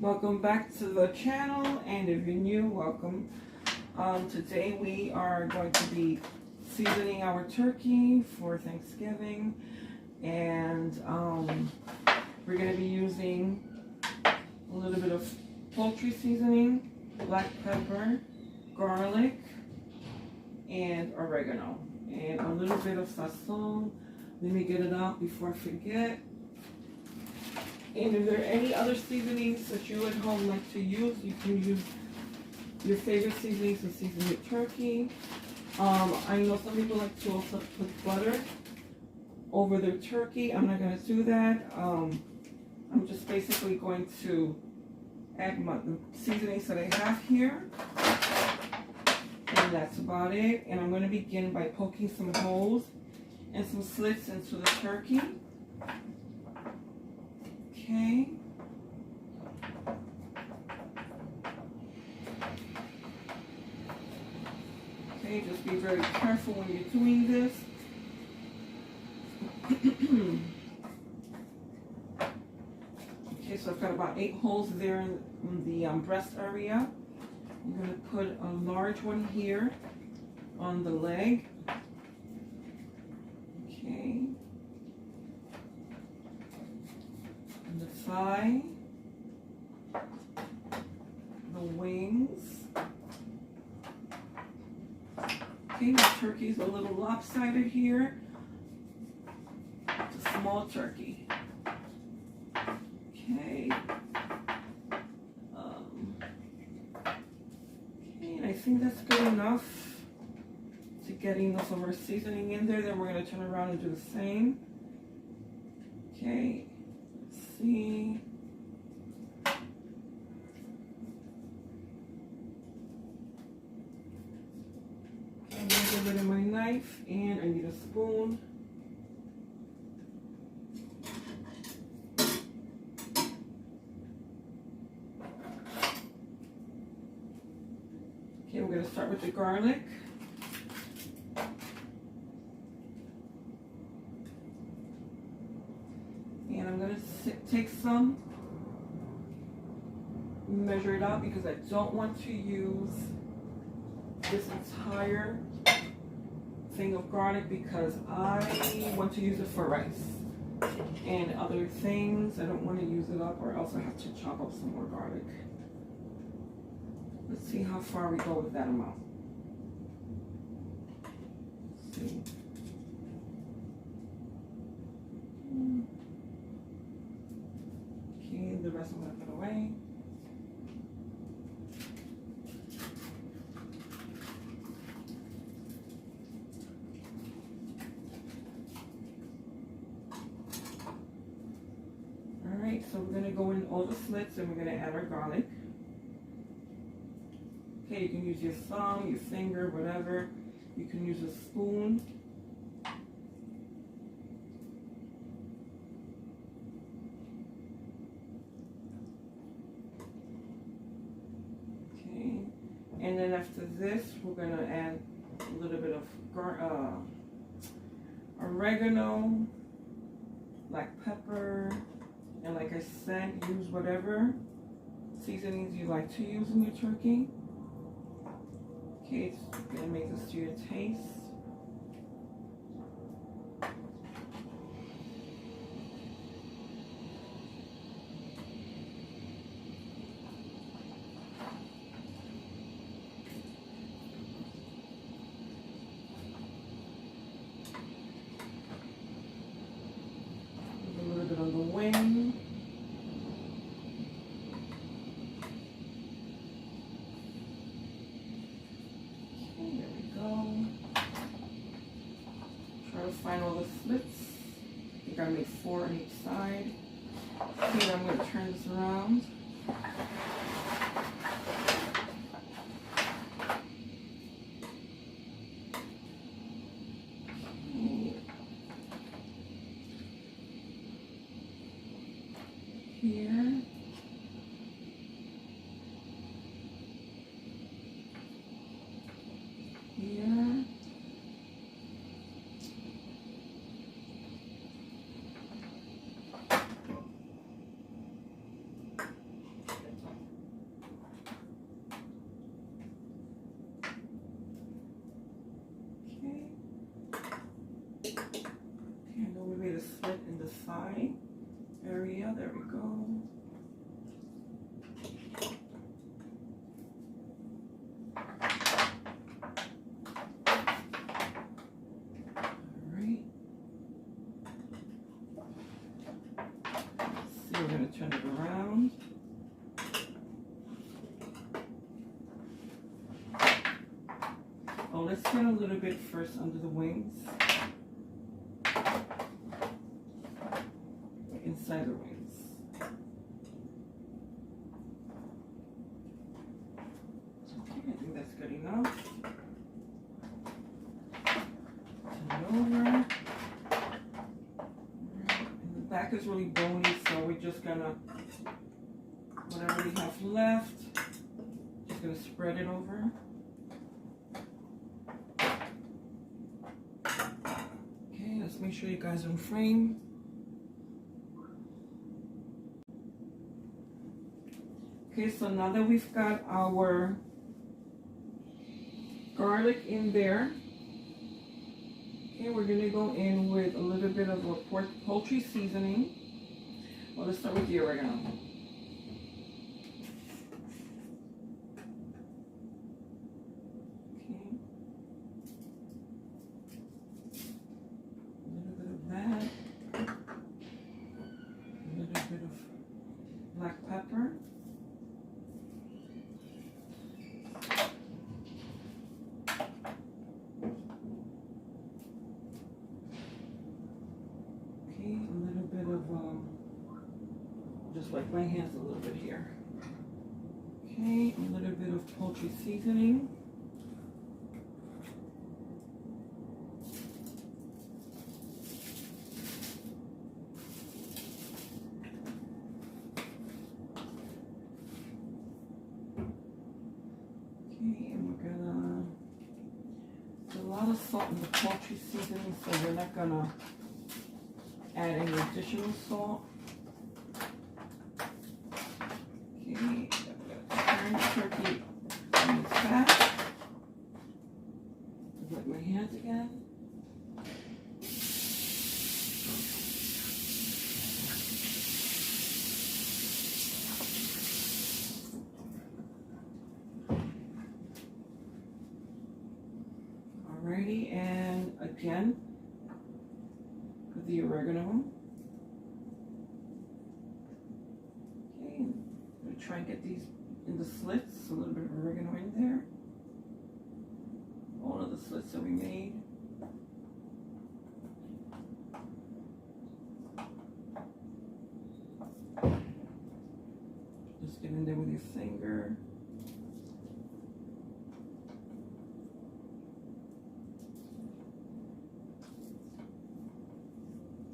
Welcome back to the channel, and if you're new, welcome. Today we are going to be seasoning our turkey for Thanksgiving, and we're going to be using a little bit of poultry seasoning, black pepper, garlic, and oregano, and a little bit of sazon. Let me get it out before I forget. And if there are any other seasonings that you at home like to use, you can use your favorite seasonings to season your turkey. I know some people like to also put butter over their turkey. I'm not going to do that. I'm just basically going to add the seasonings that I have here. And that's about it. And I'm going to begin by poking some holes and some slits into the turkey. Okay. Okay, just be very careful when you're doing this. Okay, so I've got about 8 holes there in the breast area. I'm going to put a large one here on the leg. Okay. And the thigh. The wings. Okay, the turkey's a little lopsided here. It's a small turkey. Okay. And I think that's good enough to getting some of our seasoning in there. Then we're going to turn around and do the same. Okay. Let's see. I'm going to get rid of my knife, and I need a spoon. Okay, we're going to start with the garlic. And I'm going to take some, measure it out, because I don't want to use this entire thing of garlic, because I want to use it for rice and other things. I don't want to use it up, or else I have to chop up some more garlic. Let's see how far we go with that amount. Let's see. Okay, the rest I'm going to put away. Alright, so we're going to go in all the slits, and we're going to add our garlic. Okay, you can use your thumb, your finger, whatever. You can use a spoon. Okay, and then after this, we're going to add a little bit of oregano, black pepper, and like I said, use whatever seasonings you like to use in your turkey. Okay, it's going to make this to your taste. A little bit on the wing. Find all the slits. I think I made 4 on each side. Okay, I'm going to turn this around. Okay. Here. Here. we're going to turn it around. Oh, let's get a little bit first under the wings. Inside the wings. Okay, I think that's good enough. Turn it over. And the back is really bony, so we're just gonna, whatever we have left, just gonna spread it over. Okay, let's make sure you guys are in frame. Okay, so now that we've got our garlic in there, okay, we're going to go in with a little bit of a poultry seasoning. Well, let's start with the oregano. Okay. A little bit of that. A little bit of black pepper. Just wipe my hands a little bit here. Okay, a little bit of poultry seasoning. Okay, and we're gonna, there's a lot of salt in the poultry seasoning, so we're not gonna add any additional salt. Okay, turn the turkey on its back. Wet my hands again. Alrighty, and again, with the oregano. Try and get these in the slits, a little bit of oregano in there. All of the slits that we made. Just get in there with your finger.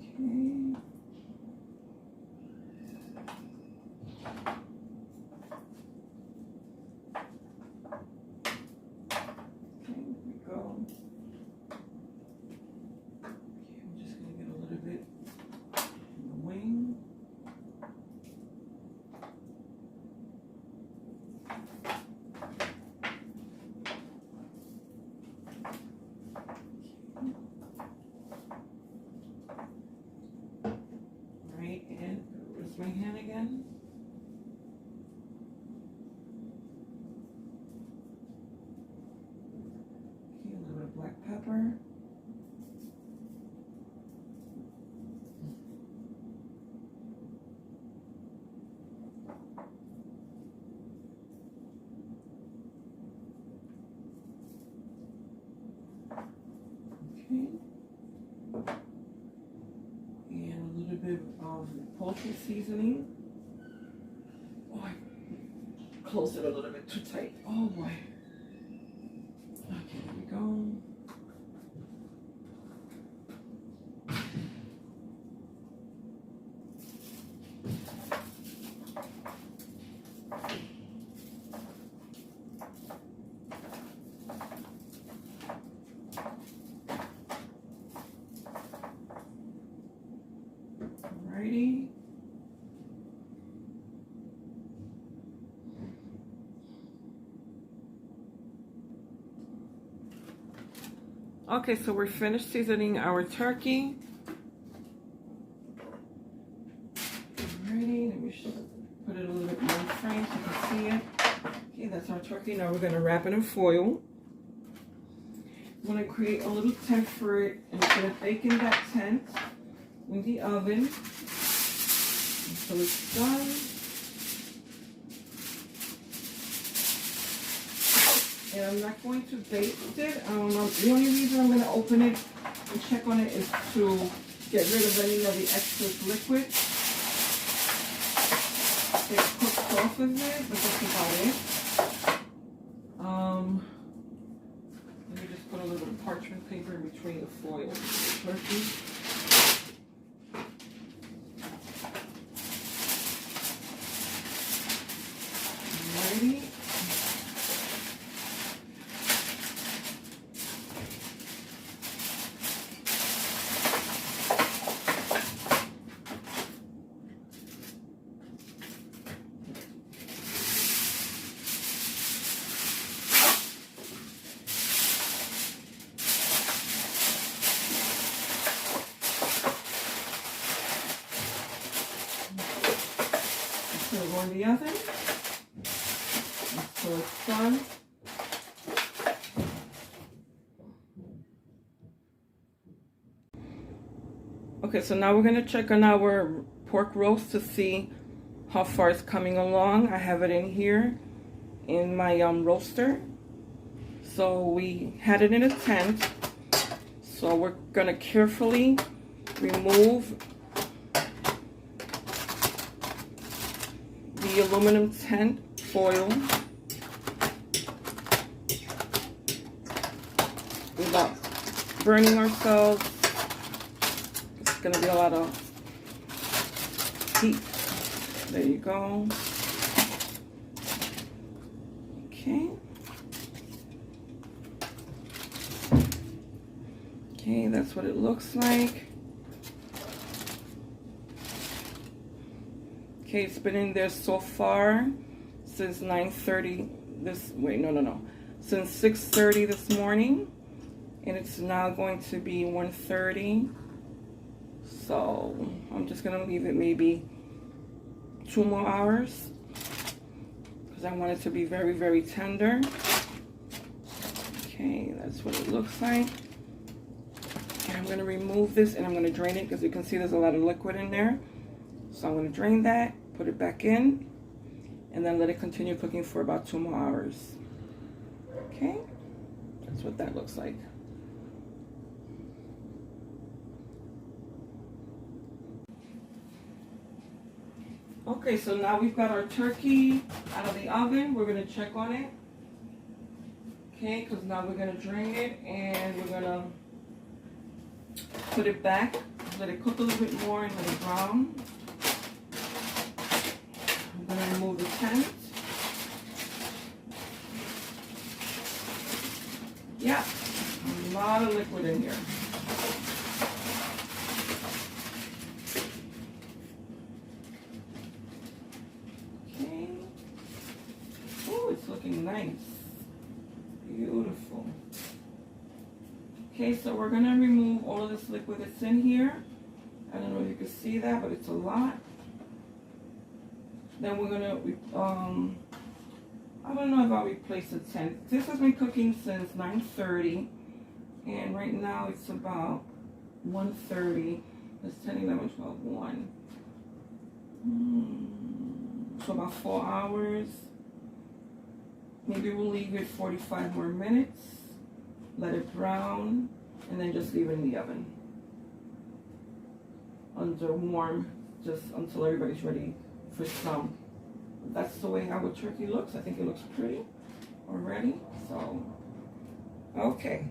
Okay. My hand again. Okay, a little bit of black pepper. Okay. And a little bit of poultry seasoning. Oh, I closed it a little bit too tight. Oh boy. Okay, there we go. Alrighty. Okay, so we're finished seasoning our turkey. Alrighty, let me just put it a little bit more in frame so you can see it. Okay, that's our turkey. Now we're going to wrap it in foil. I'm going to create a little tent for it and put a bake in that tent in the oven. So it's done. And I'm not going to baste it. The only reason I'm going to open it and check on it is to get rid of any of the excess liquid. It cooks off of it, but that's about it. Let me just put a little parchment paper in between the foil and the turkey. Alrighty. So go in the oven. So it's done. Okay, so now we're going to check on our pork roast to see how far it's coming along. I have it in here in my roaster. So we had it in a tent. So we're going to carefully remove the aluminum tent foil without burning ourselves. It's going to be a lot of heat. There you go. Okay. Okay, that's what it looks like. Okay, it's been in there so far since 9:30 since 6:30 this morning, and it's now going to be 1:30. So I'm just gonna leave it maybe 2 more hours because I want it to be very, very tender. Okay, that's what it looks like. And I'm gonna remove this and I'm gonna drain it because you can see there's a lot of liquid in there. So I'm gonna drain that, put it back in, and then let it continue cooking for about 2 more hours. Okay, that's what that looks like. Okay, so now we've got our turkey out of the oven. We're gonna check on it. Okay, because now we're gonna drain it and we're gonna put it back, let it cook a little bit more and let it brown. I'm going to remove the tent. Yeah, a lot of liquid in here. Okay. Oh, it's looking nice. Beautiful. Okay, so we're going to remove all of this liquid that's in here. I don't know if you can see that, but it's a lot. Then we're gonna, I don't know if I'll replace the tent. This has been cooking since 9:30, and right now it's about 1:30. That's 10, 11, 12, 1. So about 4 hours. Maybe we'll leave it 45 more minutes. Let it brown, and then just leave it in the oven under warm, just until everybody's ready for some. That's the way our turkey looks. I think it looks pretty already. So, okay.